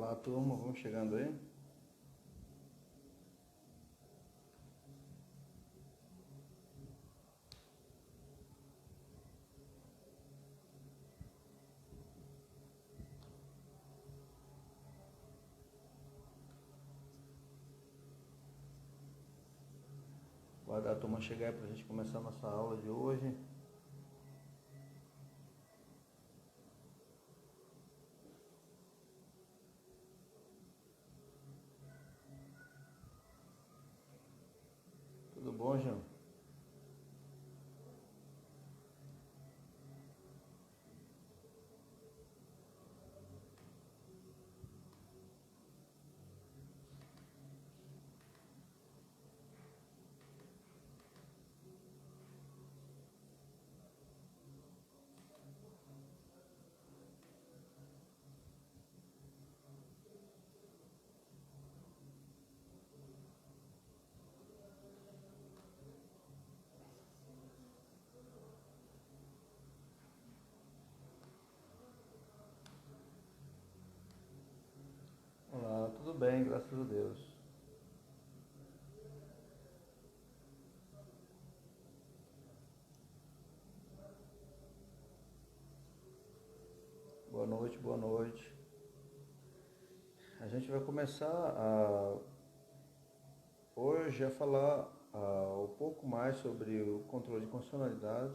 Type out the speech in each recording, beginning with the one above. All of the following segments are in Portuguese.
Olá, turma, vamos chegando aí. Guardar a turma chegar aí para a gente começar a nossa aula de hoje. Tudo bom, João? Olá, tudo bem, graças a Deus. Boa noite, boa noite. A gente vai começar hoje a falar um pouco mais sobre o controle de constitucionalidade,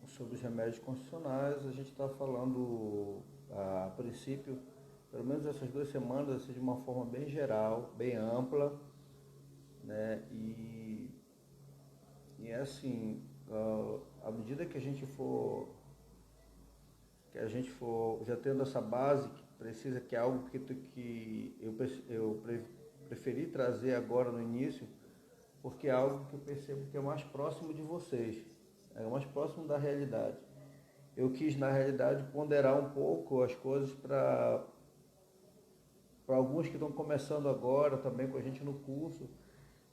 sobre os remédios constitucionais. A gente está falando, a princípio, pelo menos essas 2 semanas, assim, de uma forma bem geral, bem ampla, né? E é assim, à medida que a gente for já tendo essa base, que precisa, que é algo que eu preferi trazer agora no início, porque é algo que eu percebo que é mais próximo de vocês, é mais próximo da realidade. Eu quis, na realidade, ponderar um pouco as coisas para alguns que estão começando agora também com a gente no curso,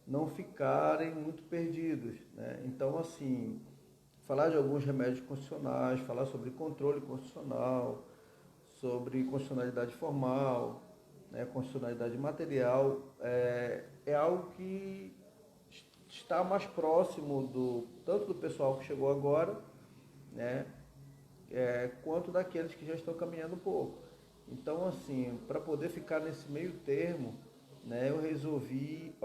não ficarem muito perdidos, né? Então, assim, falar de alguns remédios constitucionais, falar sobre controle constitucional, sobre constitucionalidade formal, né, constitucionalidade material, é algo que está mais próximo tanto do pessoal que chegou agora, né, quanto daqueles que já estão caminhando um pouco. Então, assim, para poder ficar nesse meio termo, né, eu resolvi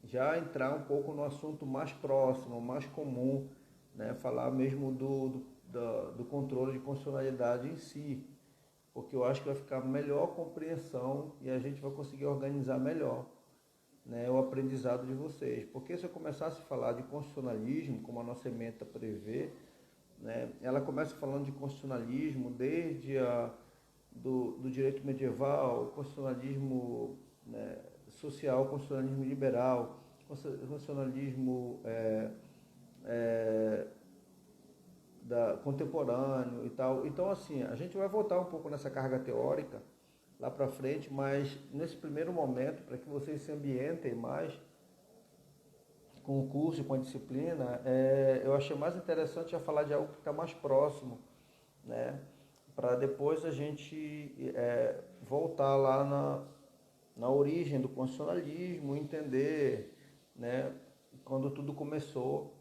já entrar um pouco no assunto mais próximo, mais comum, né, falar mesmo do controle de constitucionalidade em si, porque eu acho que vai ficar melhor compreensão e a gente vai conseguir organizar melhor, né, o aprendizado de vocês. Porque se eu começasse a falar de constitucionalismo, como a nossa ementa prevê, né, ela começa falando de constitucionalismo desde do direito medieval, constitucionalismo, né, social, constitucionalismo liberal, constitucionalismo contemporâneo e tal. Então, assim, a gente vai voltar um pouco nessa carga teórica lá para frente, mas nesse primeiro momento, para que vocês se ambientem mais com o curso e com a disciplina, eu achei mais interessante já falar de algo que está mais próximo, né? Para depois a gente voltar lá na origem do constitucionalismo, entender, né, quando tudo começou.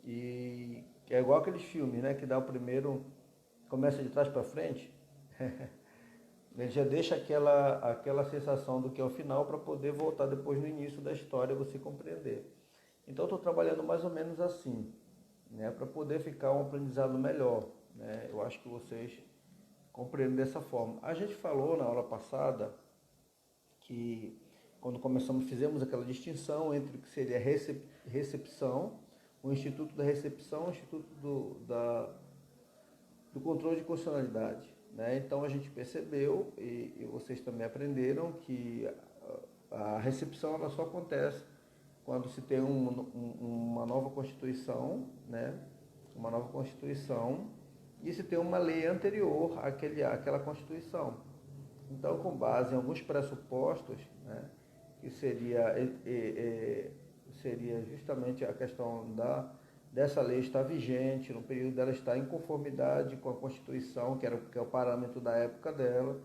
E é igual aqueles filmes, né, que dá o primeiro, começa de trás para frente. Ele já deixa aquela sensação do que é o final para poder voltar depois no início da história e você compreender. Então, estou trabalhando mais ou menos assim, né, para poder ficar um aprendizado melhor, né? Eu acho que vocês compreendem dessa forma. A gente falou na aula passada que, quando começamos, fizemos aquela distinção entre o que seria recepção, o Instituto da Recepção, o Instituto do Controle de Constitucionalidade, né? Então a gente percebeu, e vocês também aprenderam, que a recepção ela só acontece quando se tem uma nova Constituição, né? Uma nova Constituição, e se tem uma lei anterior àquela Constituição. Então, com base em alguns pressupostos, né, que seria justamente a questão dessa lei estar vigente, no período dela estar em conformidade com a Constituição, que é o parâmetro da época dela,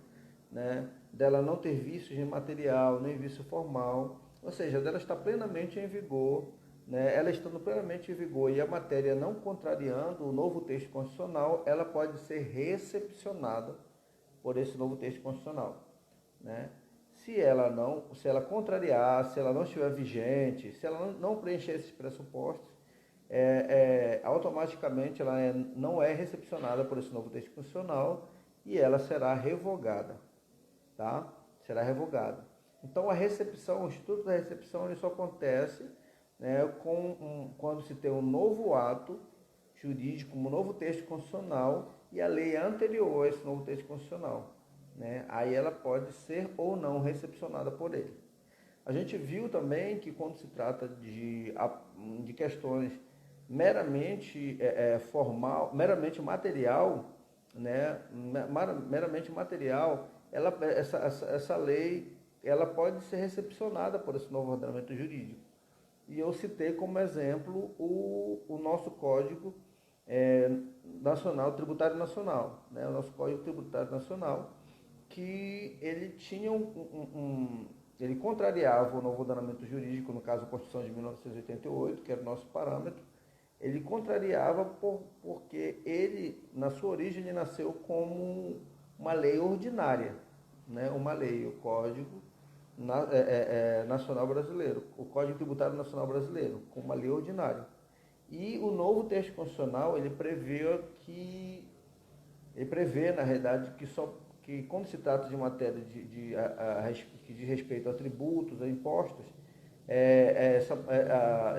né? Dela não ter vícios de material, nem vício formal, ou seja, dela estar plenamente em vigor, né? Ela estando plenamente em vigor e a matéria não contrariando o novo texto constitucional, ela pode ser recepcionada por esse novo texto constitucional, né? Se ela contrariar, se ela não estiver vigente, se ela não preencher esses pressupostos, automaticamente ela não é recepcionada por esse novo texto constitucional e ela será revogada, tá? Será revogada. Então a recepção, o instituto da recepção, ele só acontece, né, quando se tem um novo ato jurídico, um novo texto constitucional e a lei é anterior a esse novo texto constitucional, né? Aí ela pode ser ou não recepcionada por ele. A gente viu também que quando se trata de questões meramente formal, meramente material, né? Meramente material, essa lei ela pode ser recepcionada por esse novo ordenamento jurídico. E eu citei como exemplo o nosso Código Nacional, Tributário Nacional, né? O nosso Código Tributário Nacional, que ele tinha ele contrariava o novo ordenamento jurídico, no caso a Constituição de 1988, que era o nosso parâmetro. Ele contrariava porque ele, na sua origem, ele nasceu como uma lei ordinária, né? Uma lei, o Código Nacional Brasileiro, o Código Tributário Nacional Brasileiro, como uma lei ordinária. E o novo texto constitucional, ele prevê, na realidade, que quando se trata de matéria que diz respeito a tributos, a impostos,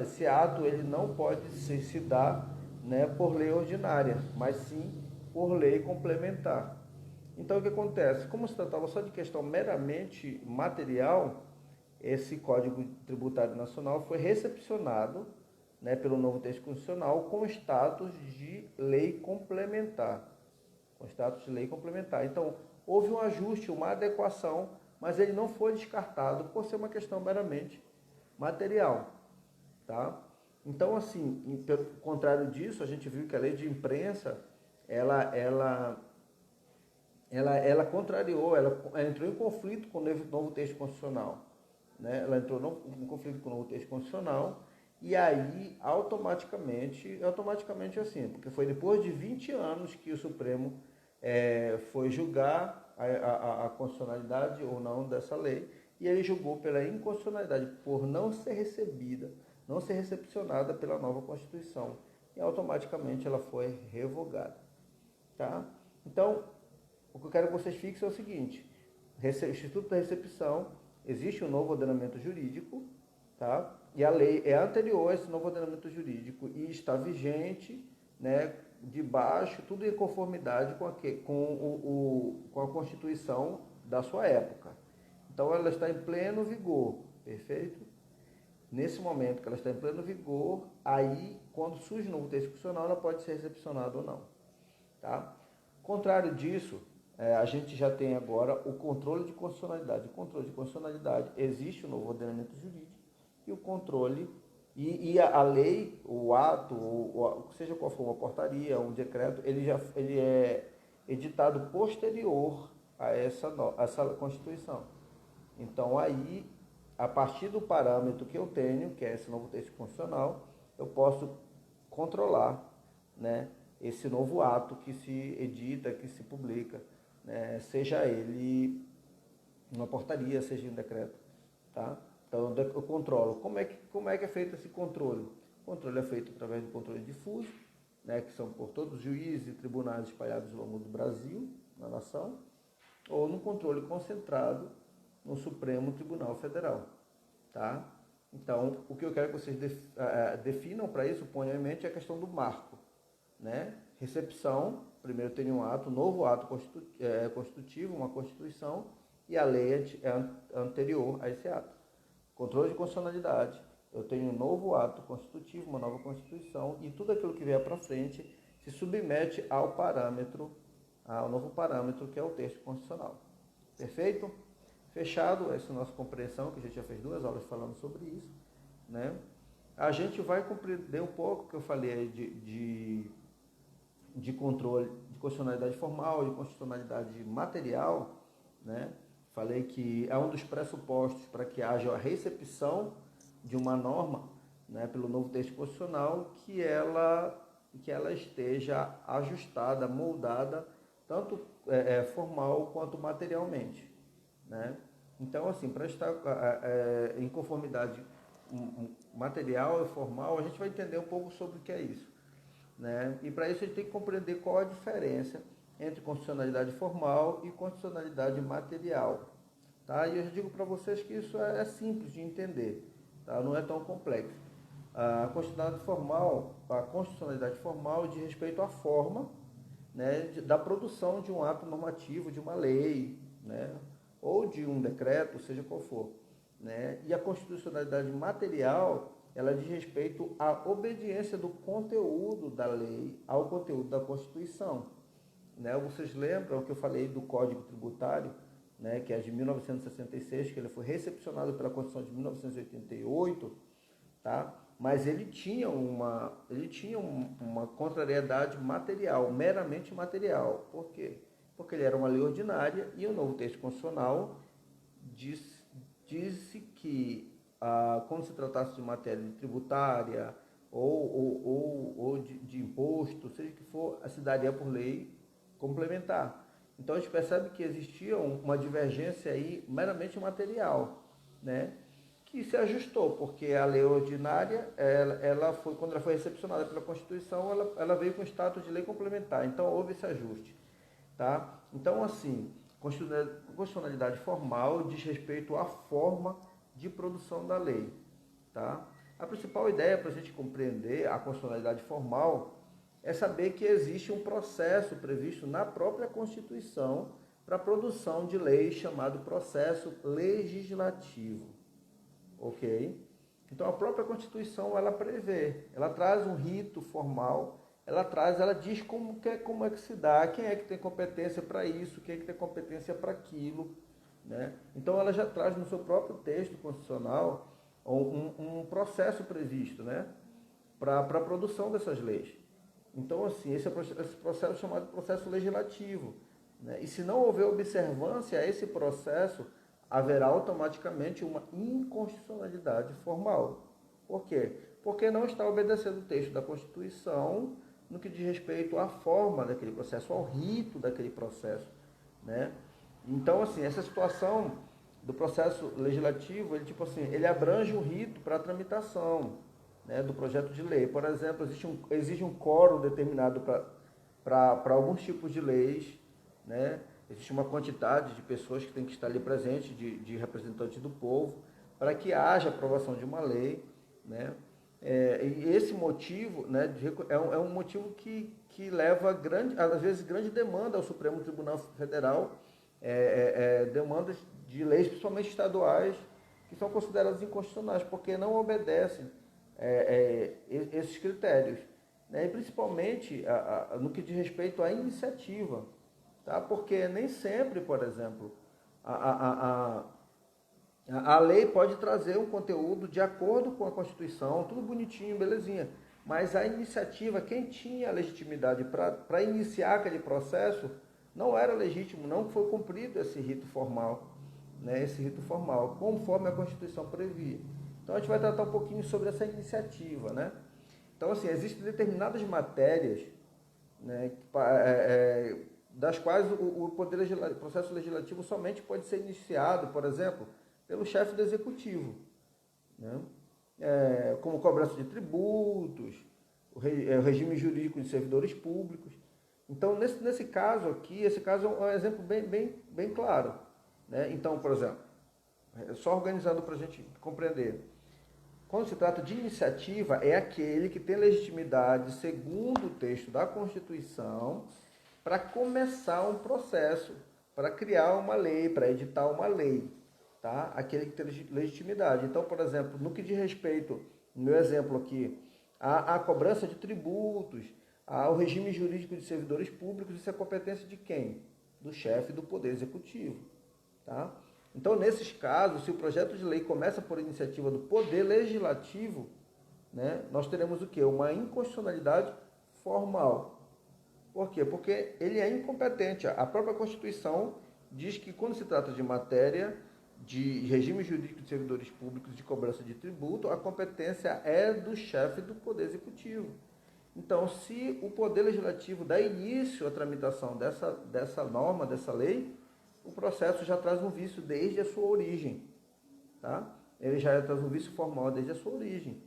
esse ato ele não pode se dar, né, por lei ordinária, mas sim por lei complementar. Então o que acontece? Como se tratava só de questão meramente material, esse Código Tributário Nacional foi recepcionado, né, pelo novo texto constitucional com status de lei complementar. Com status de lei complementar. Então, houve um ajuste, uma adequação, mas ele não foi descartado por ser uma questão meramente material, tá? Então, assim, pelo contrário disso, a gente viu que a lei de imprensa, ela contrariou, ela entrou em conflito com o novo texto constitucional, né? Ela entrou em conflito com o novo texto constitucional e aí, automaticamente assim, porque foi depois de 20 anos que o Supremo foi julgar a constitucionalidade ou não dessa lei, e ele julgou pela inconstitucionalidade, por não ser recebida, não ser recepcionada pela nova Constituição, e automaticamente ela foi revogada, tá? Então, o que eu quero que vocês fixem é o seguinte: o Instituto da Recepção, existe um novo ordenamento jurídico, tá? E a lei é anterior a esse novo ordenamento jurídico e está vigente, né, debaixo, tudo em conformidade com a Constituição da sua época. Então ela está em pleno vigor, perfeito? Nesse momento que ela está em pleno vigor, aí quando surge um novo texto constitucional, ela pode ser recepcionada ou não, tá? Contrário disso, a gente já tem agora o controle de constitucionalidade. O controle de constitucionalidade, existe o novo ordenamento jurídico e o controle, e a lei, o ato, seja qual for uma portaria, um decreto, ele é editado posterior a essa Constituição. Então aí, a partir do parâmetro que eu tenho, que é esse novo texto constitucional, eu posso controlar, né, esse novo ato que se edita, que se publica, né, seja ele uma portaria, seja um decreto, tá? Então eu controlo. Como é que é feito esse controle? O controle é feito através do controle difuso, né, que são por todos os juízes e tribunais espalhados ao longo do Brasil, na nação, ou no controle concentrado no Supremo Tribunal Federal, tá? Então, o que eu quero que vocês definam para isso, ponham em mente, é a questão do marco, né? Recepção, primeiro tem um ato, novo ato constitutivo, uma Constituição, e a lei é anterior a esse ato. Controle de constitucionalidade, eu tenho um novo ato constitutivo, uma nova Constituição, e tudo aquilo que vier para frente se submete ao novo parâmetro que é o texto constitucional. Perfeito? Fechado, essa é a nossa compreensão, que a gente já fez 2 aulas falando sobre isso, né? a gente vai compreender um pouco o que eu falei aí de controle, de constitucionalidade formal, de constitucionalidade material, né? Falei que é um dos pressupostos para que haja a recepção de uma norma, né, pelo novo texto constitucional, que ela esteja ajustada, moldada, tanto formal quanto materialmente, né? Então, assim, para estar em conformidade material e formal, a gente vai entender um pouco sobre o que é isso, né? E para isso a gente tem que compreender qual a diferença entre constitucionalidade formal e constitucionalidade material, tá? E eu já digo para vocês que isso é simples de entender, tá? Não é tão complexo. A constitucionalidade formal diz respeito à forma, né, da produção de um ato normativo, de uma lei, né, ou de um decreto, seja qual for, né? E a constitucionalidade material, ela diz respeito à obediência do conteúdo da lei ao conteúdo da Constituição, né? Vocês lembram que eu falei do Código Tributário, né, que é de 1966, que ele foi recepcionado pela Constituição de 1988, tá? Mas ele tinha uma contrariedade material, meramente material. Por quê? Porque ele era uma lei ordinária e o novo texto constitucional disse que quando se tratasse de matéria tributária ou de imposto, seja que for, se daria por lei complementar. Então a gente percebe que existia uma divergência aí meramente material, né? Que se ajustou, porque a lei ordinária, quando ela foi recepcionada pela Constituição, ela veio com status de lei complementar. Então houve esse ajuste, tá? Então, assim, constitucionalidade formal diz respeito à forma de produção da lei, tá? A principal ideia para a gente compreender a constitucionalidade formal é saber que existe um processo previsto na própria Constituição para a produção de leis, chamado processo legislativo, ok? Então a própria Constituição ela prevê, ela traz um rito formal, ela diz como é que se dá, quem é que tem competência para isso, quem é que tem competência para aquilo, né? Então ela já traz no seu próprio texto constitucional um processo previsto, né, para a produção dessas leis. Então, assim, esse processo é chamado de processo legislativo, né? E se não houver observância a esse processo, haverá automaticamente uma inconstitucionalidade formal. Por quê? Porque não está obedecendo o texto da Constituição no que diz respeito à forma daquele processo, ao rito daquele processo, né? Então, assim, essa situação do processo legislativo, ele abrange o rito para a tramitação, né, do projeto de lei. Por exemplo, exige um quórum determinado para alguns tipos de leis, né? Existe uma quantidade de pessoas que tem que estar ali presente, de representantes do povo, para que haja aprovação de uma lei, né? E esse motivo, né, é um motivo que leva, às vezes, grande demanda ao Supremo Tribunal Federal, demandas de leis, principalmente estaduais, que são consideradas inconstitucionais, porque não obedecem esses critérios, né? E principalmente no que diz respeito à iniciativa, tá? Porque nem sempre, por exemplo, a lei pode trazer um conteúdo de acordo com a Constituição, tudo bonitinho, belezinha, mas a iniciativa, quem tinha a legitimidade para iniciar aquele processo, não era legítimo, não foi cumprido esse rito formal, né? Esse rito formal, conforme a Constituição previa. Então a gente vai tratar um pouquinho sobre essa iniciativa, né? Então, assim, existem determinadas matérias, né, das quais o processo legislativo somente pode ser iniciado, por exemplo, pelo chefe do executivo, né? Como cobrança de tributos, o regime jurídico de servidores públicos. Então, nesse caso aqui, esse caso é um exemplo bem claro, né? Então, por exemplo, só organizando para a gente compreender. Quando se trata de iniciativa, é aquele que tem legitimidade, segundo o texto da Constituição, para começar um processo, para criar uma lei, para editar uma lei, tá? Aquele que tem legitimidade. Então, por exemplo, no que diz respeito, no meu exemplo aqui, a cobrança de tributos, ao regime jurídico de servidores públicos, isso é competência de quem? Do chefe do Poder Executivo, tá? Então, nesses casos, se o projeto de lei começa por iniciativa do Poder Legislativo, né, nós teremos o quê? Uma inconstitucionalidade formal. Por quê? Porque ele é incompetente. A própria Constituição diz que quando se trata de matéria de regime jurídico de servidores públicos de cobrança de tributo, a competência é do chefe do Poder Executivo. Então, se o Poder Legislativo dá início à tramitação dessa norma, dessa lei, o processo já traz um vício desde a sua origem. Tá? Ele já traz um vício formal desde a sua origem.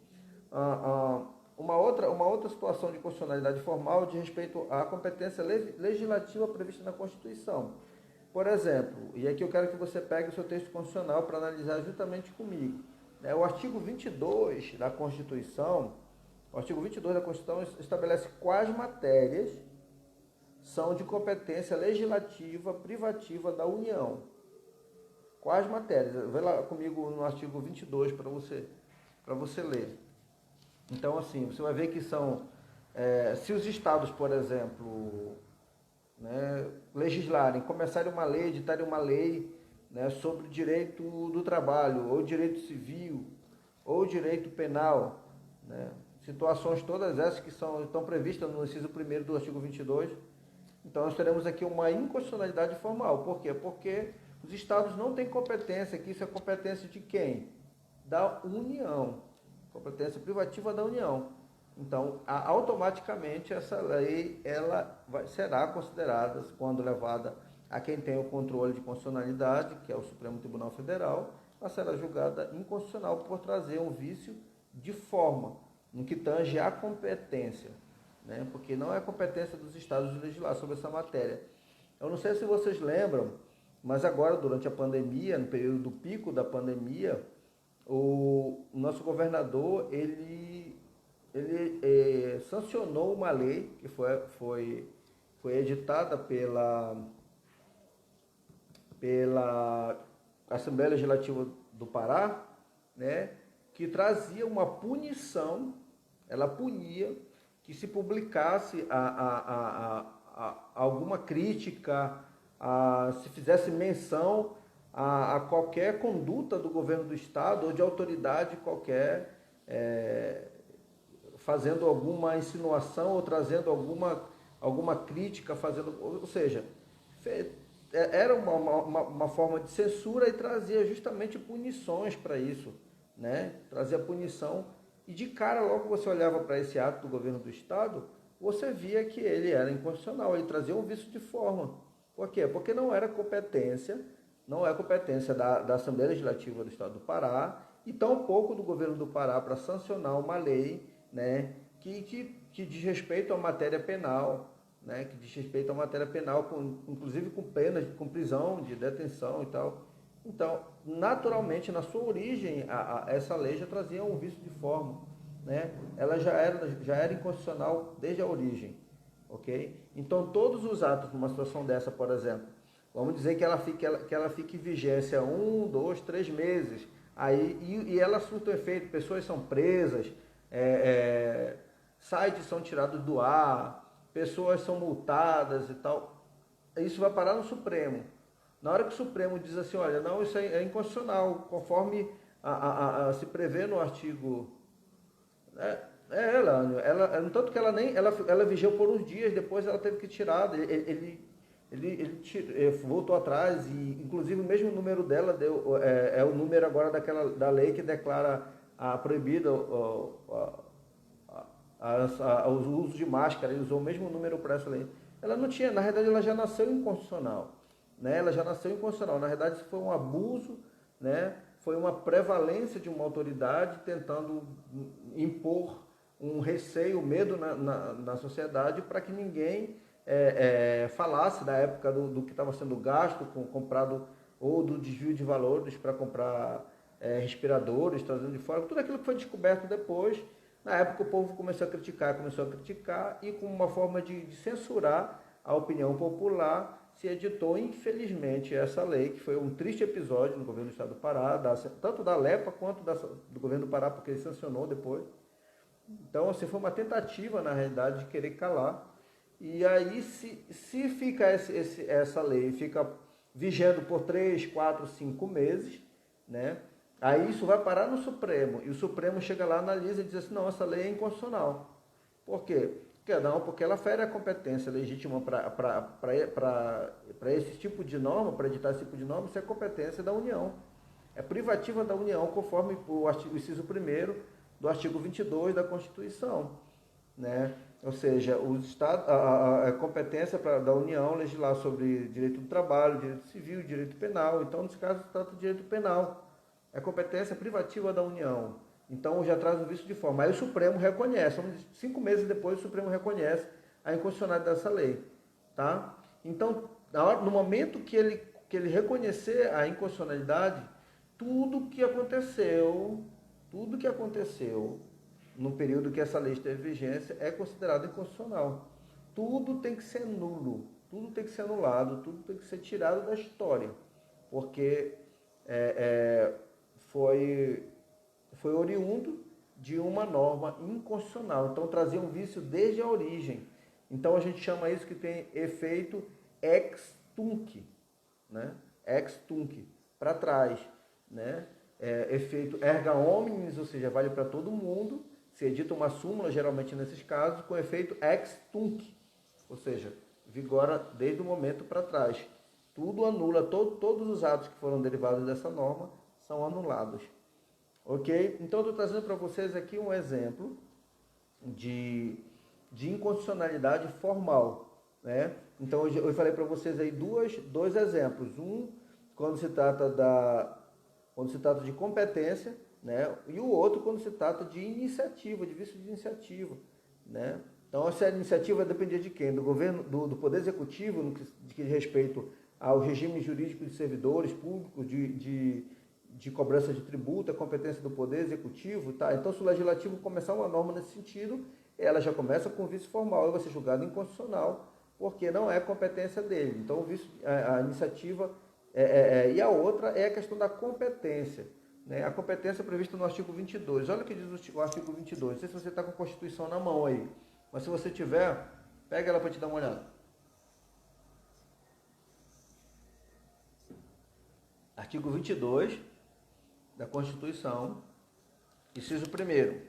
Uma outra situação de constitucionalidade formal diz respeito à competência legislativa prevista na Constituição. Por exemplo, e aqui eu quero que você pegue o seu texto constitucional para analisar juntamente comigo. O artigo 22 da Constituição, estabelece quais matérias são de competência legislativa privativa da União. Quais matérias? Vê lá comigo no artigo 22 para você ler. Então, assim, você vai ver que são, se os estados, por exemplo, né, legislarem, começarem uma lei, editarem uma lei, né, sobre o direito do trabalho, ou direito civil, ou direito penal, né, situações todas essas que estão previstas no inciso 1º do artigo 22, então nós teremos aqui uma inconstitucionalidade formal. Por quê? Porque os estados não têm competência, que isso é competência de quem? Da União, competência privativa da União. Então, automaticamente, essa lei será considerada, quando levada a quem tem o controle de constitucionalidade, que é o Supremo Tribunal Federal, ela será julgada inconstitucional por trazer um vício de forma, no que tange à competência, né? Porque não é competência dos estados de legislar sobre essa matéria. Eu não sei se vocês lembram, mas agora, durante a pandemia, no período do pico da pandemia, o nosso governador, ele sancionou uma lei que foi editada pela Assembleia Legislativa do Pará, né, que trazia uma punição, ela punia que se publicasse alguma crítica, se fizesse menção a qualquer conduta do governo do estado ou de autoridade qualquer, fazendo alguma insinuação ou trazendo alguma crítica, ou seja, era uma forma de censura e trazia justamente punições para isso, né? Trazia punição e de cara logo você olhava para esse ato do governo do estado, você via que ele era inconstitucional, ele trazia um vício de forma. Por quê? Porque não é competência da Assembleia Legislativa do Estado do Pará e tampouco do governo do Pará para sancionar uma lei, né, que diz respeito à matéria penal, né, inclusive com penas, com prisão, de detenção e tal. Então, naturalmente, na sua origem, essa lei já trazia um vício de forma, né? Ela já era inconstitucional desde a origem, ok? Então, todos os atos numa situação dessa, por exemplo, vamos dizer que ela fique em vigência 1, 2, 3 meses, e ela surta o efeito, pessoas são presas, sites são tirados do ar, pessoas são multadas e tal. Isso vai parar no Supremo. Na hora que o Supremo diz assim, olha, não, isso é inconstitucional, conforme se prevê no artigo... tanto que ela vigeu por uns dias, depois ela teve que tirar, ele voltou atrás, e inclusive o mesmo número dela é o número agora da lei que declara proibida o uso de máscara. Ele usou o mesmo número para essa lei. Ela não tinha, na realidade ela já nasceu inconstitucional, né? Na realidade isso foi um abuso, né? Foi uma prevalência de uma autoridade tentando impor um receio, um medo na sociedade para que ninguém falasse da época do que estava sendo gasto, comprado, ou do desvio de valores para comprar respiradores, trazendo de fora, tudo aquilo que foi descoberto depois. Na época o povo começou a criticar, e como uma forma de censurar a opinião popular, se editou, infelizmente, essa lei, que foi um triste episódio no governo do estado do Pará, tanto da LEPA quanto do governo do Pará, porque ele sancionou depois. Então, assim, foi uma tentativa, na realidade, de querer calar. E aí, se fica essa lei, fica vigendo por 3, 4, 5 meses, né? Aí isso vai parar no Supremo, e o Supremo chega lá, analisa e diz assim, não, essa lei é inconstitucional. Por quê? Porque ela fere a competência legítima para esse tipo de norma, para editar esse tipo de norma, isso é competência da União. É privativa da União, conforme o inciso 1º do artigo 22 da Constituição. Né? Ou seja, a competência da União legislar sobre direito do trabalho, direito civil, direito penal. Então, nesse caso, se trata de direito penal. É competência privativa da União. Então, já traz um vício de forma. Aí o Supremo reconhece, 5 meses depois, o Supremo reconhece a inconstitucionalidade dessa lei. Tá? Então, no momento que ele reconhecer a inconstitucionalidade, tudo que aconteceu no período que essa lei esteve em vigência é considerado inconstitucional. Tudo tem que ser nulo, tudo tem que ser anulado, tudo tem que ser tirado da história, porque foi oriundo de uma norma inconstitucional. Então trazia um vício desde a origem. Então a gente chama isso que tem efeito ex tunc, né? Ex tunc, para trás, né? Efeito erga omnes, ou seja, vale para todo mundo. Se edita uma súmula, geralmente nesses casos, com efeito ex tunc, ou seja, vigora desde o momento para trás. Tudo anula, todos os atos que foram derivados dessa norma são anulados. Ok? Então, eu estou trazendo para vocês aqui um exemplo de inconstitucionalidade formal. Né? Então, eu falei para vocês aí dois exemplos. Um, quando se trata de competência, né? E o outro quando se trata de iniciativa, de vício de iniciativa. Né? Então, essa iniciativa dependia de quem? Do governo, do Poder Executivo, no que diz respeito ao regime jurídico de servidores públicos, de cobrança de tributo, a competência do Poder Executivo. Tá? Então, se o Legislativo começar uma norma nesse sentido, ela já começa com vício formal e vai ser julgada inconstitucional, porque não é competência dele. Então, o vício, a iniciativa, e a outra é a questão da competência. Né? A competência é prevista no artigo 22. Olha o que diz o artigo 22. Não sei se você está com a Constituição na mão aí, mas se você tiver, pega ela para te dar uma olhada. Artigo 22 da Constituição, inciso 1º,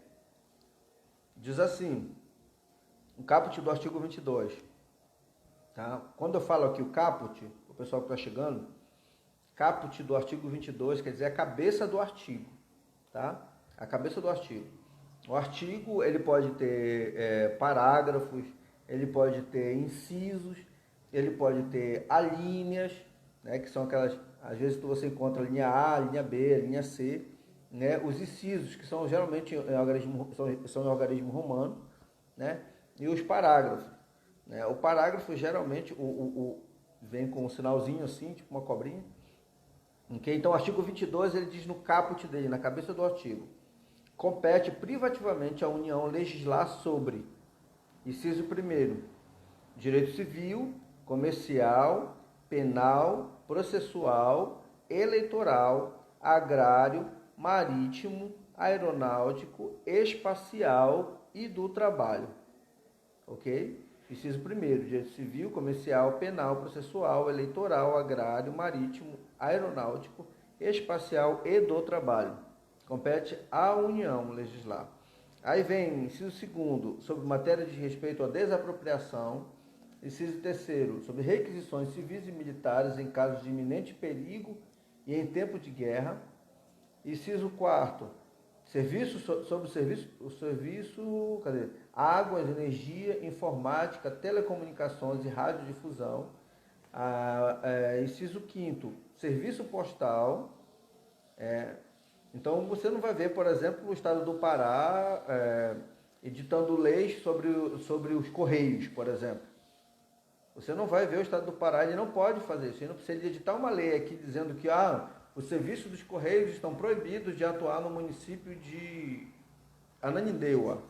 diz assim, o caput do artigo 22. Tá? Quando eu falo aqui o caput, o pessoal que está chegando, caput do artigo 22 quer dizer a cabeça do artigo. Tá? A cabeça do artigo. O artigo ele pode ter parágrafos, ele pode ter incisos, ele pode ter alíneas, né, que são aquelas, às vezes você encontra a linha A, a linha B, a linha C, né, os incisos, que são geralmente são em algarismo romano, né, e os parágrafos. Né, o parágrafo geralmente vem com um sinalzinho assim, tipo uma cobrinha. Okay? Então o artigo 22 ele diz no caput dele, na cabeça do artigo, compete privativamente à União legislar sobre, inciso 1º, direito civil, comercial, penal, processual, eleitoral, agrário, marítimo, aeronáutico, espacial e do trabalho. Ok? Inciso 1º, direito civil, comercial, penal, processual, eleitoral, agrário, marítimo, aeronáutico, espacial e do trabalho. Compete à União legislar. Aí vem inciso 2º, sobre matéria de respeito à desapropriação. Inciso 3º, sobre requisições civis e militares em casos de iminente perigo e em tempo de guerra. Inciso 4º, águas, energia, informática, telecomunicações e radiodifusão. Inciso 5º, serviço postal. Então, você não vai ver, por exemplo, o Estado do Pará editando leis sobre os Correios, por exemplo. Você não vai ver o Estado do Pará, ele não pode fazer isso. Se ele editar uma lei aqui dizendo que os serviços dos Correios estão proibidos de atuar no município de Ananindeua.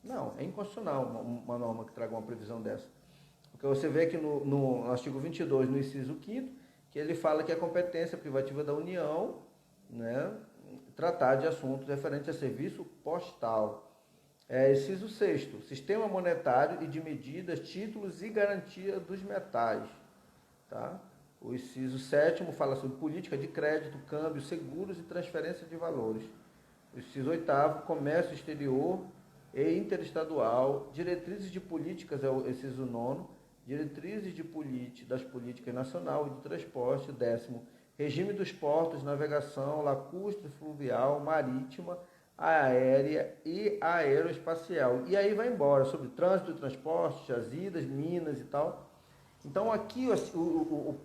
Não, é inconstitucional uma norma que traga uma previsão dessa. Porque você vê que no artigo 22, no inciso 5º, que ele fala que a competência privativa da União, né, tratar de assuntos referentes a serviço postal. Inciso 6º, sistema monetário e de medidas, títulos e garantia dos metais. Tá? O inciso 7º fala sobre política de crédito, câmbio, seguros e transferência de valores. O inciso 8º, comércio exterior e interestadual, diretrizes de políticas, é o inciso 9º, diretrizes das políticas nacional e de transporte. 10º, regime dos portos, navegação, lacustre, fluvial, marítima, aérea e aeroespacial. E aí vai embora, sobre trânsito e transporte, jazidas, minas e tal. Então aqui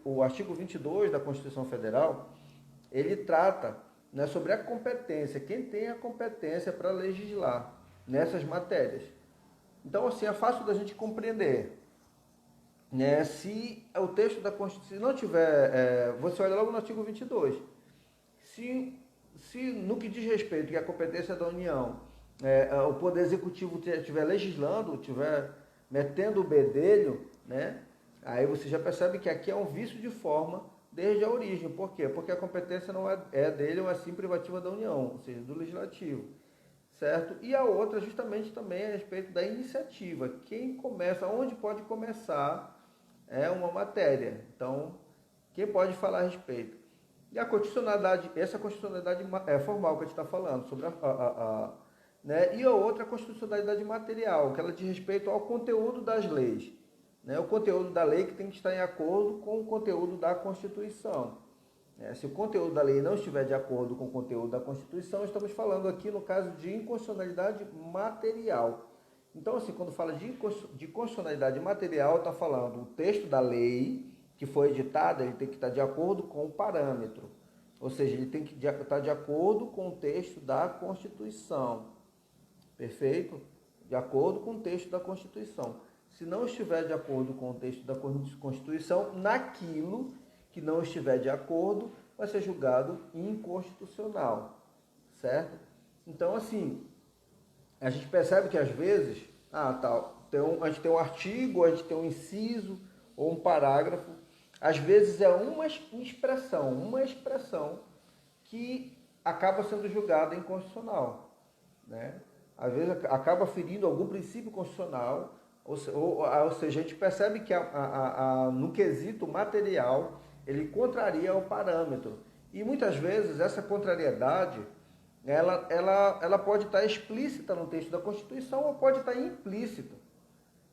o artigo 22 da Constituição Federal, ele trata, né, sobre a competência, quem tem a competência para legislar nessas matérias. Então assim, é fácil da gente compreender, né? Se o texto da Constituição, se não tiver, você olha logo no artigo 22, se no que diz respeito que a competência da União, o Poder Executivo estiver legislando, estiver metendo o bedelho, né? Aí você já percebe que aqui é um vício de forma desde a origem. Por quê? Porque a competência não é dele, ou assim privativa da União, ou seja, do Legislativo. Certo? E a outra justamente também a respeito da iniciativa. Quem começa, onde pode começar uma matéria. Então, quem pode falar a respeito? E a constitucionalidade, essa constitucionalidade formal que a gente está falando, sobre né? E a outra a constitucionalidade material, que ela diz respeito ao conteúdo das leis. Né? O conteúdo da lei que tem que estar em acordo com o conteúdo da Constituição. Se o conteúdo da lei não estiver de acordo com o conteúdo da Constituição, estamos falando aqui no caso de inconstitucionalidade material. Então, assim, quando fala de constitucionalidade material, está falando o texto da lei que foi editada, ele tem que estar de acordo com o parâmetro. Ou seja, ele tem que estar de acordo com o texto da Constituição. Perfeito? De acordo com o texto da Constituição. Se não estiver de acordo com o texto da Constituição, naquilo que não estiver de acordo, vai ser julgado inconstitucional, certo? Então, assim, a gente percebe que às vezes, a gente tem um artigo, a gente tem um inciso ou um parágrafo, às vezes é uma expressão que acaba sendo julgada inconstitucional, né? Às vezes acaba ferindo algum princípio constitucional, ou seja, a gente percebe que no quesito material, ele contraria o parâmetro. E muitas vezes essa contrariedade, ela pode estar explícita no texto da Constituição ou pode estar implícita.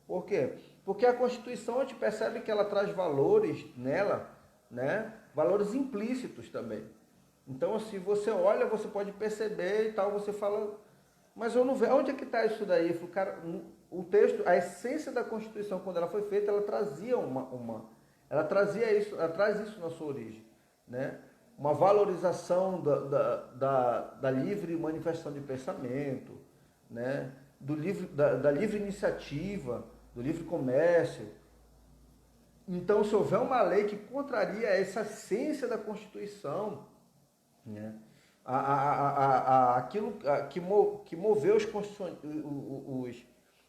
Por quê? Porque a Constituição, a gente percebe que ela traz valores nela, né? Valores implícitos também. Então, se você olha, você pode perceber e tal, você fala, mas eu não vejo, onde é que está isso daí? Cara, o texto, a essência da Constituição, quando ela foi feita, ela trazia ela traz isso na sua origem, né? Uma valorização da livre manifestação de pensamento, né? Da livre iniciativa, do livre comércio. Então, se houver uma lei que contraria essa essência da Constituição, né? Aquilo que moveu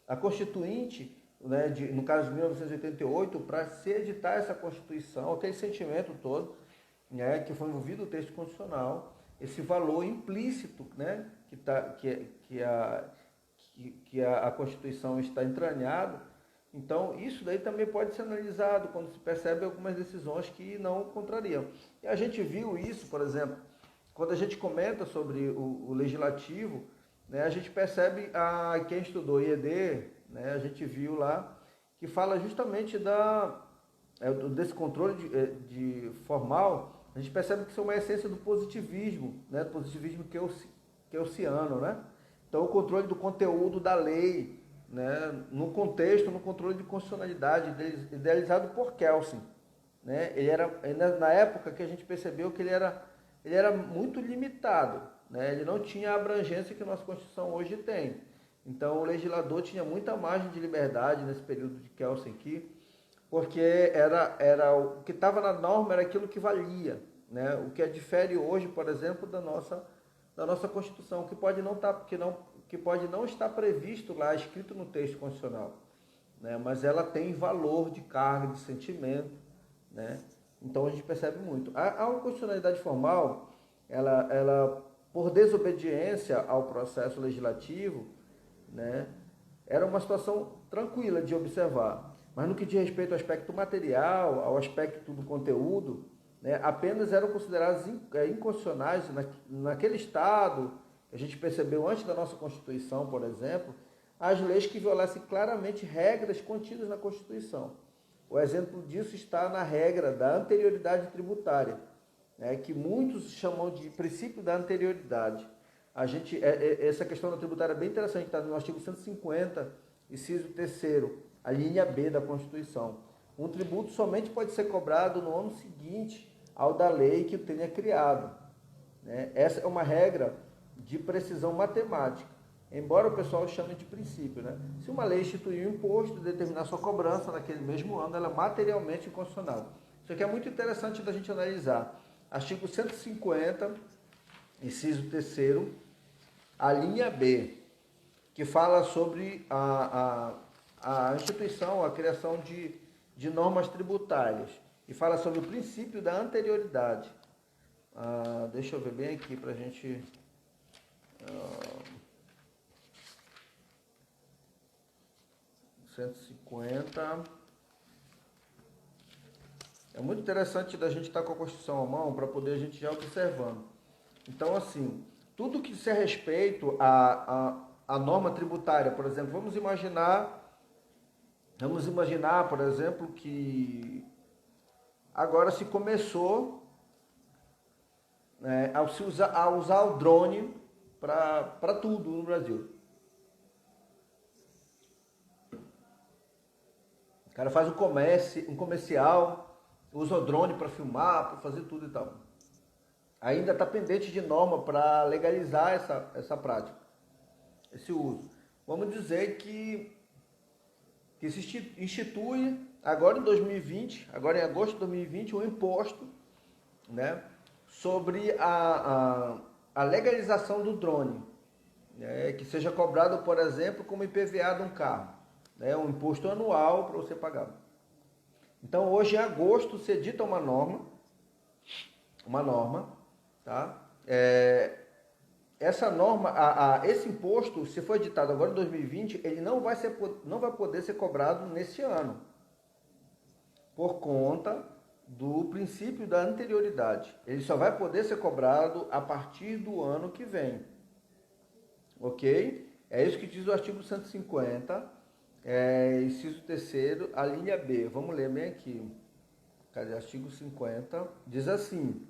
a Constituinte, né, no caso de 1988, para se editar essa Constituição, aquele sentimento todo, né, que foi envolvido no texto constitucional, esse valor implícito, né, que a Constituição está entranhado. Então, isso daí também pode ser analisado quando se percebe algumas decisões que não contrariam. E a gente viu isso, por exemplo, quando a gente comenta sobre o legislativo, né, a gente percebe, quem estudou IED, né, a gente viu lá, que fala justamente desse controle formal, a gente percebe que isso é uma essência do positivismo, né, do positivismo keyosiano, né? Então, o controle do conteúdo da lei, né, no controle de constitucionalidade, idealizado por Kelsen, né? Na época que a gente percebeu que ele era muito limitado, né? Ele não tinha a abrangência que a nossa Constituição hoje tem. Então, o legislador tinha muita margem de liberdade nesse período de Kelsen aqui, porque o que estava na norma era aquilo que valia, né? O que difere hoje, por exemplo, da nossa Constituição, que pode não estar previsto lá, escrito no texto constitucional, né? Mas ela tem valor de carga, de sentimento, né? Então a gente percebe muito. A inconstitucionalidade formal, ela por desobediência ao processo legislativo, né, era uma situação tranquila de observar. mas no que diz respeito ao aspecto material, ao aspecto do conteúdo, né, apenas eram considerados inconstitucionais naquele Estado, que a gente percebeu antes da nossa Constituição, por exemplo, as leis que violassem claramente regras contidas na Constituição. O exemplo disso está na regra da anterioridade tributária, né, que muitos chamam de princípio da anterioridade. Essa questão da tributária é bem interessante, está no artigo 150, inciso 3º, a linha B da Constituição. Um tributo somente pode ser cobrado no ano seguinte ao da lei que o tenha criado, né? Essa é uma regra de precisão matemática, embora o pessoal chame de princípio, né? Se uma lei instituir um imposto e determinar sua cobrança naquele mesmo ano, ela é materialmente inconstitucional. Isso aqui é muito interessante da gente analisar. Artigo 150, inciso 3º, a linha B, que fala sobre a instituição, a criação de normas tributárias, e fala sobre o princípio da anterioridade. Deixa eu ver bem aqui para a gente... 150. É muito interessante da gente estar com a Constituição à mão para poder a gente já observando. Então, assim, tudo que diz respeito à norma tributária, por exemplo, vamos imaginar, por exemplo, que agora se começou, né, a usar o drone para tudo no Brasil. O cara faz um comercial, usa o drone para filmar, para fazer tudo e tal. Ainda está pendente de norma para legalizar essa prática, esse uso. Vamos dizer que se institui agora em 2020, agora em agosto de 2020, um imposto, né, sobre a legalização do drone, né, que seja cobrado, por exemplo, como IPVA de um carro, né, um imposto anual para você pagar. Então, hoje em agosto, se edita uma norma, tá? Essa norma, esse imposto, se for editado agora em 2020, ele não vai poder ser cobrado nesse ano, por conta do princípio da anterioridade. Ele só vai poder ser cobrado a partir do ano que vem. Ok? É isso que diz o artigo 150, inciso 3º, a linha B. Vamos ler bem aqui. Cadê? Artigo 50. Diz assim: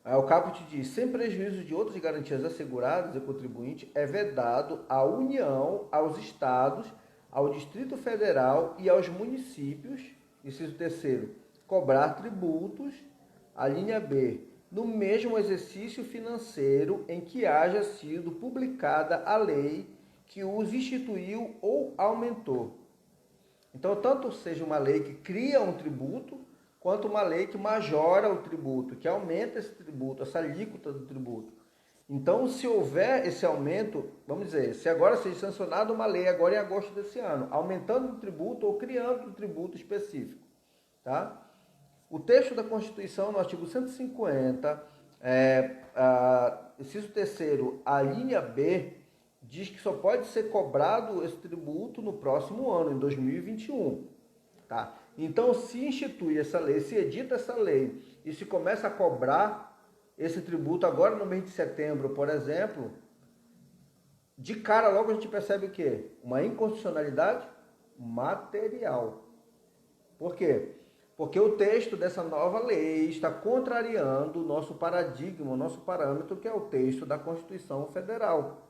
o caput diz: sem prejuízo de outras garantias asseguradas ao contribuinte, é vedado à União, aos Estados, ao Distrito Federal e aos municípios, inciso 3º, cobrar tributos, a linha B, no mesmo exercício financeiro em que haja sido publicada a lei que os instituiu ou aumentou. Então, tanto seja uma lei que cria um tributo, quanto uma lei que majora o tributo, que aumenta esse tributo, essa alíquota do tributo. Então, se houver esse aumento, vamos dizer, se agora seja sancionada uma lei, agora em agosto desse ano, aumentando o tributo ou criando um tributo específico, tá? O texto da Constituição, no artigo 150, inciso 3º, a linha B, diz que só pode ser cobrado esse tributo no próximo ano, em 2021. Tá? Então, se institui essa lei, se edita essa lei e se começa a cobrar esse tributo agora no mês de setembro, por exemplo, de cara logo a gente percebe o quê? Uma inconstitucionalidade material. Por quê? Porque o texto dessa nova lei está contrariando o nosso paradigma, o nosso parâmetro, que é o texto da Constituição Federal.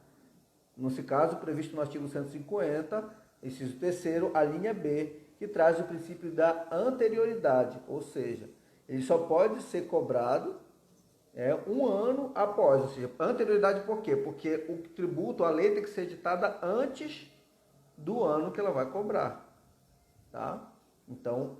Nesse caso, previsto no artigo 150, inciso 3º, a linha B, que traz o princípio da anterioridade, ou seja, ele só pode ser cobrado um ano após. Ou seja, anterioridade por quê? Porque o tributo, a lei tem que ser editada antes do ano que ela vai cobrar. Tá? Então,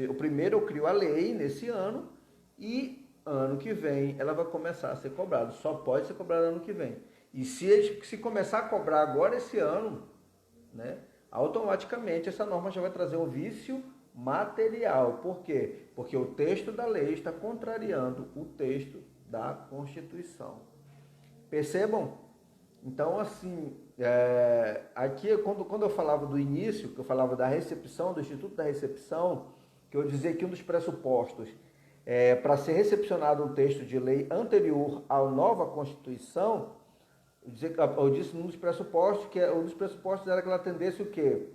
o primeiro eu crio a lei nesse ano e ano que vem ela vai começar a ser cobrada. Só pode ser cobrada ano que vem. E se começar a cobrar agora esse ano, né, automaticamente essa norma já vai trazer um vício material. Por quê? Porque o texto da lei está contrariando o texto da Constituição. Percebam Então, assim, aqui, quando eu falava do início, que eu falava da recepção, do Instituto da Recepção, que eu dizia que um dos pressupostos para ser recepcionado um texto de lei anterior à nova Constituição, eu disse um dos pressupostos, um dos pressupostos era que ela atendesse o quê?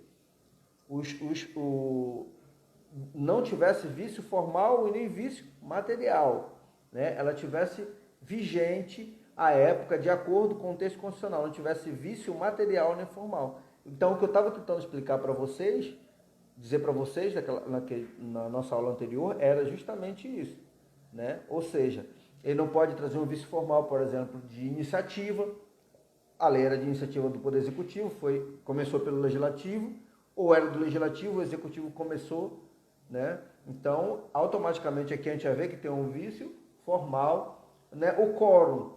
Não tivesse vício formal e nem vício material, né? Ela tivesse vigente à época, de acordo com o texto constitucional, não tivesse vício material nem formal. Então, o que eu estava tentando explicar para vocês, dizer para vocês na nossa aula anterior, era justamente isso, né? Ou seja, ele não pode trazer um vício formal, por exemplo, de iniciativa. A lei era de iniciativa do Poder Executivo, começou pelo Legislativo, ou era do Legislativo, o Executivo começou, né? Então, automaticamente aqui a gente vai ver que tem um vício formal, né? O quórum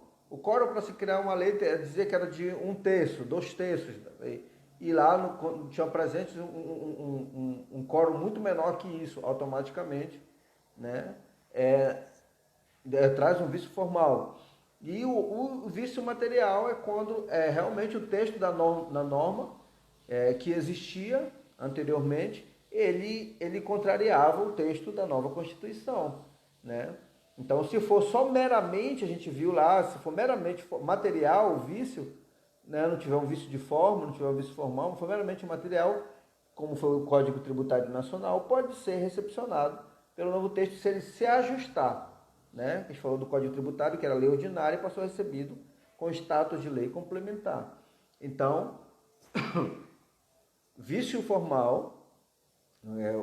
para se criar uma lei, dizer que era de 1/3, 2/3, e lá tinha presente um quórum muito menor que isso, automaticamente, né? Traz um vício formal. E o vício material é quando realmente o texto da norma que existia anteriormente, ele contrariava o texto da nova Constituição, né? Então, se for só meramente, a gente viu lá, se for meramente material, o vício, né, não tiver um vício de forma, não tiver um vício formal, for meramente material, como foi o Código Tributário Nacional, pode ser recepcionado pelo novo texto se ele se ajustar, né? A gente falou do Código Tributário, que era lei ordinária, e passou recebido com status de lei complementar. Então, vício formal,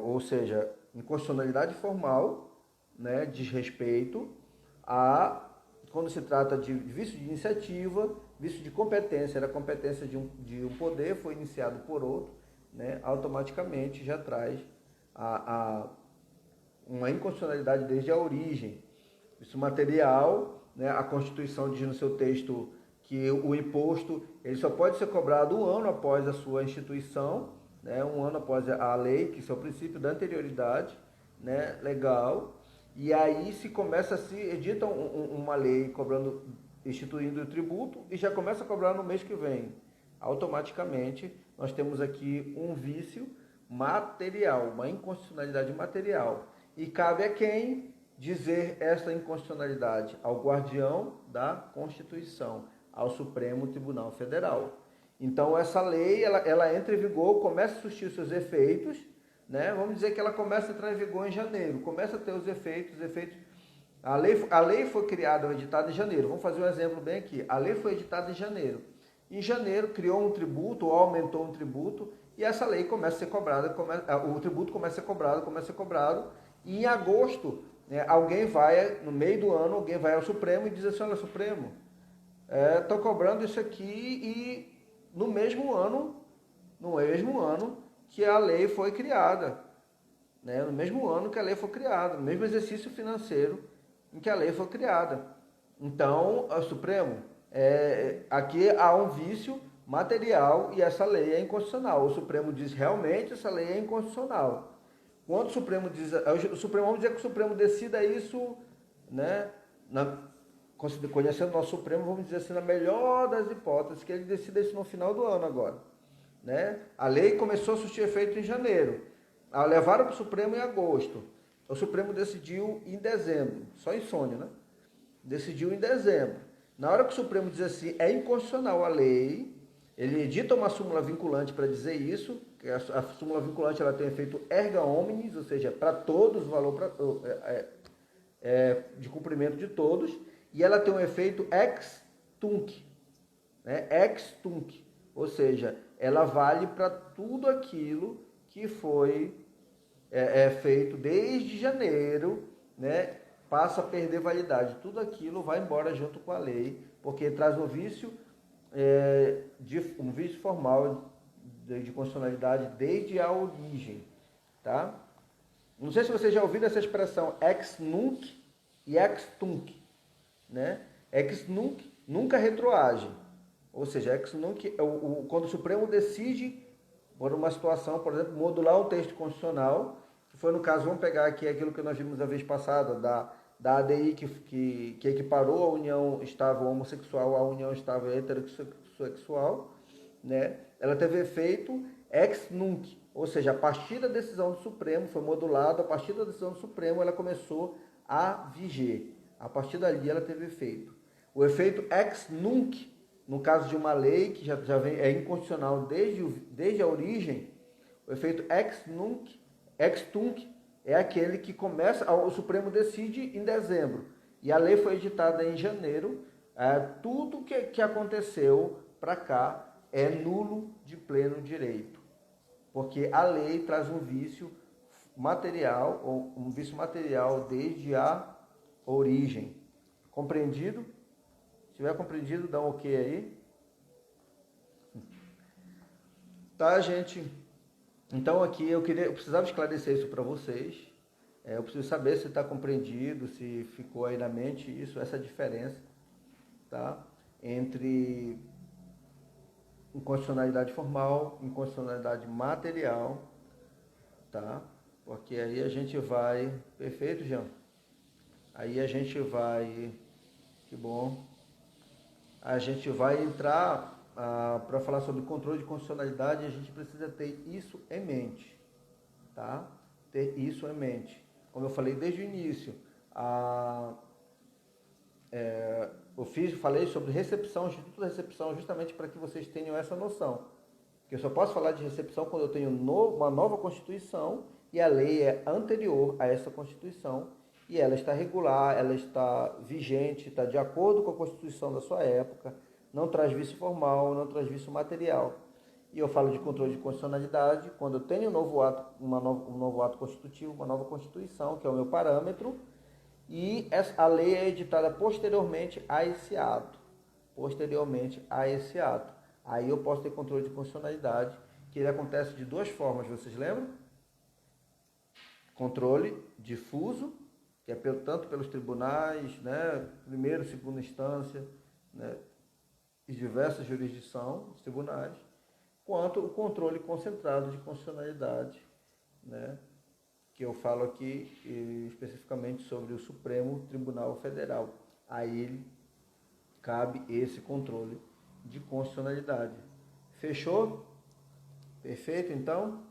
ou seja, inconstitucionalidade formal, né, diz respeito a, quando se trata de vício de iniciativa, vício de competência, era competência de um poder, foi iniciado por outro, né, automaticamente já traz uma inconstitucionalidade desde a origem. Isso material, né, a Constituição diz no seu texto que o imposto ele só pode ser cobrado 1 ano após a sua instituição, né, 1 ano após a lei, que isso é o princípio da anterioridade, né, legal. E aí se edita uma lei instituindo o tributo e já começa a cobrar no mês que vem. Automaticamente, nós temos aqui um vício material, uma inconstitucionalidade material. E cabe a quem dizer essa inconstitucionalidade? Ao guardião da Constituição, ao Supremo Tribunal Federal. Então, essa lei, ela entra em vigor, começa a surtir os seus efeitos, né? Vamos dizer que ela começa a entrar em vigor em janeiro, começa a ter os efeitos. A lei foi criada, editada em janeiro. Vamos fazer um exemplo bem aqui. A lei foi editada em janeiro. Em janeiro criou um tributo, ou aumentou um tributo, e essa lei começa a ser cobrada, o tributo começa a ser cobrado, e em agosto, alguém vai, no meio do ano, alguém vai ao Supremo e diz assim, olha, Supremo, estou cobrando isso aqui e no mesmo ano que a lei foi criada, né? No mesmo ano que a lei foi criada, no mesmo exercício financeiro em que a lei foi criada. Então, o Supremo, aqui há um vício material e essa lei é inconstitucional. O Supremo diz realmente essa lei é inconstitucional. Quando o Supremo diz, vamos dizer que o Supremo decida isso, né? Conhecendo o nosso Supremo, vamos dizer assim, na melhor das hipóteses, que ele decida isso no final do ano agora, né? A lei começou a surtir efeito em janeiro, levaram para o Supremo em agosto, o Supremo decidiu em dezembro, só insônia, né? Decidiu em dezembro. Na hora que o Supremo diz assim, é inconstitucional a lei, ele edita uma súmula vinculante para dizer isso, que a súmula vinculante ela tem efeito erga omnes, ou seja, para todos, o valor de cumprimento de todos, e ela tem um efeito ex tunc, né? Ex tunc, ou seja, ela vale para tudo aquilo que foi feito desde janeiro, né? Passa a perder validade. Tudo aquilo vai embora junto com a lei, porque traz um vício formal de constitucionalidade desde a origem, tá? Não sei se vocês já ouviram essa expressão ex nunc e ex tunc, né? Ex nunc nunca retroage, ou seja, ex nunc quando o Supremo decide por uma situação, por exemplo, modular um texto constitucional, que foi no caso, vamos pegar aqui aquilo que nós vimos a vez passada, da ADI que equiparou a união estável homossexual à união estável sexual, né? Ela teve efeito ex nunc, ou seja, a partir da decisão do Supremo, foi modulado, a partir da decisão do Supremo ela começou a viger. A partir dali ela teve efeito. O efeito ex nunc, no caso de uma lei que já vem, é inconstitucional desde a origem, o efeito ex tunc é aquele que começa, o Supremo decide em dezembro, e a lei foi editada em janeiro. Tudo que aconteceu para cá é nulo de pleno direito, porque a lei traz um vício material, ou um vício material desde a origem. Compreendido? Se tiver compreendido, dá um ok aí. Tá, gente? Então aqui eu precisava esclarecer isso para vocês. Eu preciso saber se está compreendido, se ficou aí na mente isso, essa diferença, tá? Entre inconstitucionalidade formal, inconstitucionalidade material, tá? Porque aí a gente vai... Perfeito, Jean? Aí a gente vai... Que bom. A gente vai entrar para falar sobre controle de constitucionalidade, e a gente precisa ter isso em mente, tá? Ter isso em mente. Como eu falei desde o início, falei sobre recepção, Instituto da Recepção, justamente para que vocês tenham essa noção. Porque eu só posso falar de recepção quando eu tenho uma nova Constituição e a lei é anterior a essa Constituição e ela está regular, ela está vigente, está de acordo com a Constituição da sua época, não traz vício formal, não traz vício material. E eu falo de controle de constitucionalidade quando eu tenho um novo ato constitutivo, uma nova Constituição, que é o meu parâmetro, e a lei é editada posteriormente a esse ato. Aí eu posso ter controle de constitucionalidade, que ele acontece de duas formas, vocês lembram? Controle difuso, que é tanto pelos tribunais, né, primeira e segunda instância, né, e diversas jurisdições, os tribunais, quanto o controle concentrado de constitucionalidade, né, que eu falo aqui especificamente sobre o Supremo Tribunal Federal. A ele cabe esse controle de constitucionalidade. Fechou? Perfeito, então?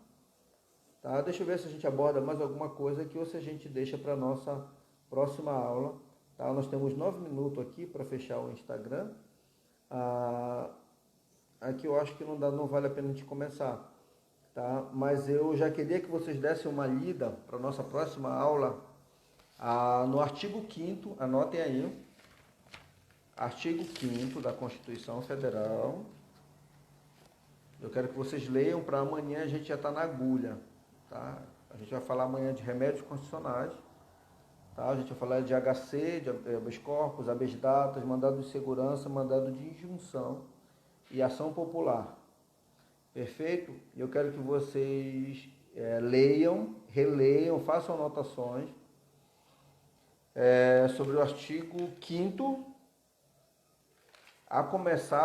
Tá, deixa eu ver se a gente aborda mais alguma coisa aqui ou se a gente deixa para a nossa próxima aula. Tá? Nós temos 9 minutos aqui para fechar o Instagram. Aqui eu acho que não vale a pena a gente começar. Tá? Mas eu já queria que vocês dessem uma lida para a nossa próxima aula no artigo 5º, anotem aí, artigo 5º da Constituição Federal. Eu quero que vocês leiam para amanhã a gente já está na agulha. Tá? A gente vai falar amanhã de remédios constitucionais, tá? A gente vai falar de HC, de habeas corpus, habeas datas, mandado de segurança, mandado de injunção e ação popular. Perfeito? Eu quero que vocês leiam, releiam, façam anotações sobre o artigo 5º, o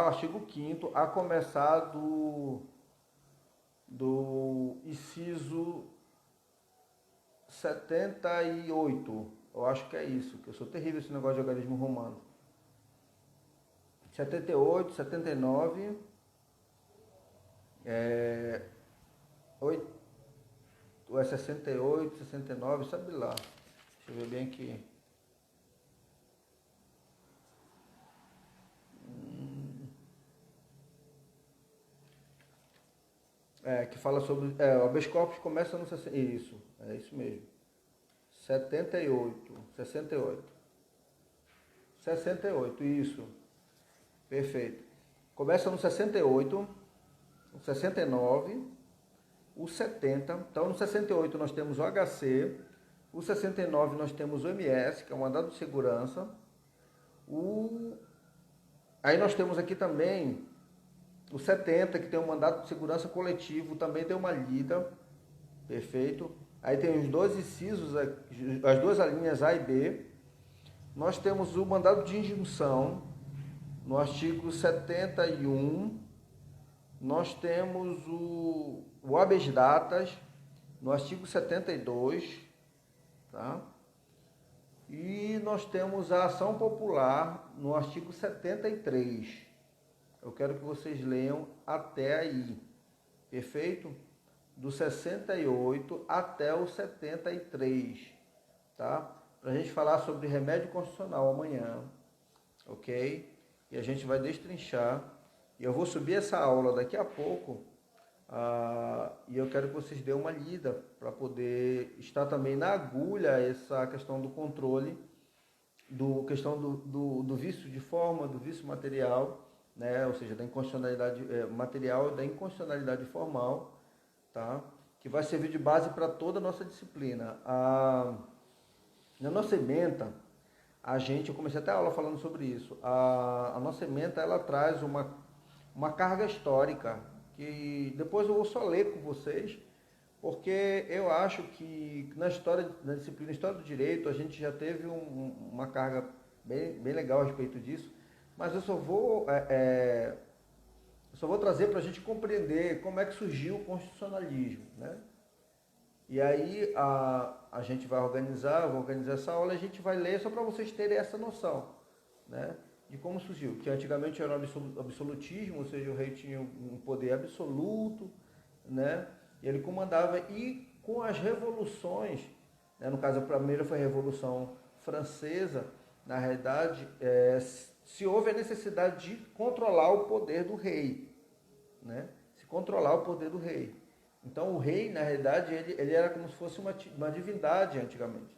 artigo 5º, a começar do inciso 78, eu acho que é isso, que eu sou terrível esse negócio de algarismo romano. 78, 79, 8, ou é 68, 69, sabe lá. Deixa eu ver bem aqui. Que fala sobre... o habeas corpus começa no... Isso, é isso mesmo. 68, isso. Perfeito. Começa no 68, o 69, o 70. Então, no 68 nós temos o HC, o 69 nós temos o MS, que é o mandado de segurança. Aí nós temos aqui também o 70, que tem um mandato de segurança coletivo, também tem uma lida, perfeito. Aí tem os dois incisos, as duas linhas A e B. Nós temos o mandado de injunção, no artigo 71. Nós temos o habeas datas, no artigo 72, tá? E nós temos a ação popular, no artigo 73. eu quero que vocês leiam até aí, perfeito? Do 68 até o 73, tá? Para a gente falar sobre remédio constitucional amanhã, ok? E a gente vai destrinchar. E eu vou subir essa aula daqui a pouco. E eu quero que vocês dêem uma lida para poder estar também na agulha essa questão do controle, questão do vício de forma, do vício material, né? Ou seja, da inconstitucionalidade material e da inconstitucionalidade formal, tá? Que vai servir de base para toda a nossa disciplina. Na nossa ementa, eu comecei até a aula falando sobre isso, a nossa ementa, ela traz uma carga histórica, que depois eu vou só ler com vocês, porque eu acho que na disciplina História do Direito, a gente já teve uma carga bem legal a respeito disso, mas eu só vou trazer para a gente compreender como é que surgiu o constitucionalismo, né? E aí a gente vai organizar essa aula, a gente vai ler só para vocês terem essa noção, né? De como surgiu, que antigamente era o absolutismo, ou seja, o rei tinha um poder absoluto, né? E ele comandava, e com as revoluções, né? No caso a primeira foi a Revolução Francesa, na realidade se houve a necessidade de controlar o poder do rei, né? Se controlar o poder do rei. Então o rei, na realidade, ele era como se fosse uma divindade antigamente,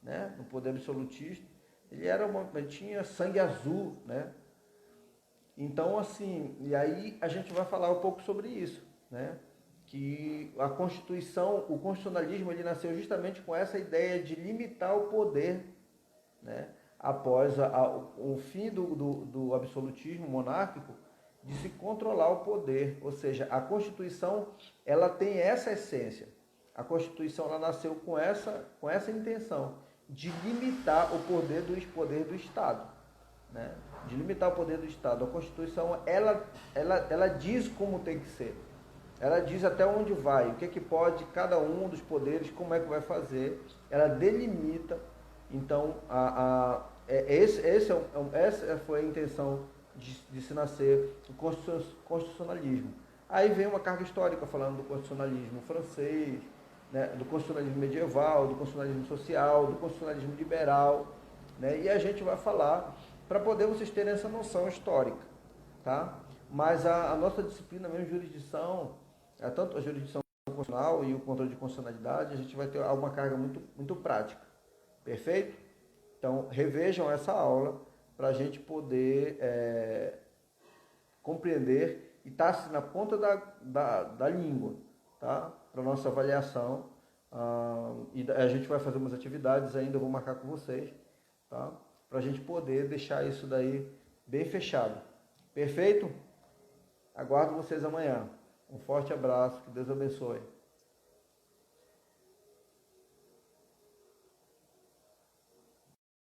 né? No poder absolutista. Ele tinha sangue azul, né? Então, assim, e aí a gente vai falar um pouco sobre isso, né? Que a Constituição, o constitucionalismo, ele nasceu justamente com essa ideia de limitar o poder, né? Após o fim do absolutismo monárquico, de se controlar o poder. Ou seja, a Constituição, ela tem essa essência. A Constituição, ela nasceu com essa intenção de limitar o poder do Estado, né? De limitar o poder do Estado. A Constituição, ela diz como tem que ser. Ela diz até onde vai, o que pode cada um dos poderes, como é que vai fazer. Ela delimita. Então, essa foi a intenção de se nascer o constitucionalismo. Aí vem uma carga histórica falando do constitucionalismo francês, né, do constitucionalismo medieval, do constitucionalismo social, do constitucionalismo liberal, né, e a gente vai falar para poder vocês terem essa noção histórica, tá? Mas a nossa disciplina mesmo, jurisdição, tanto a jurisdição constitucional e o controle de constitucionalidade, a gente vai ter uma carga muito, muito prática, perfeito? Então, revejam essa aula para a gente poder compreender e estar assim, na ponta da língua, tá? Para nossa avaliação. E a gente vai fazer umas atividades ainda, eu vou marcar com vocês, tá? Para a gente poder deixar isso daí bem fechado. Perfeito? Aguardo vocês amanhã. Um forte abraço, que Deus abençoe.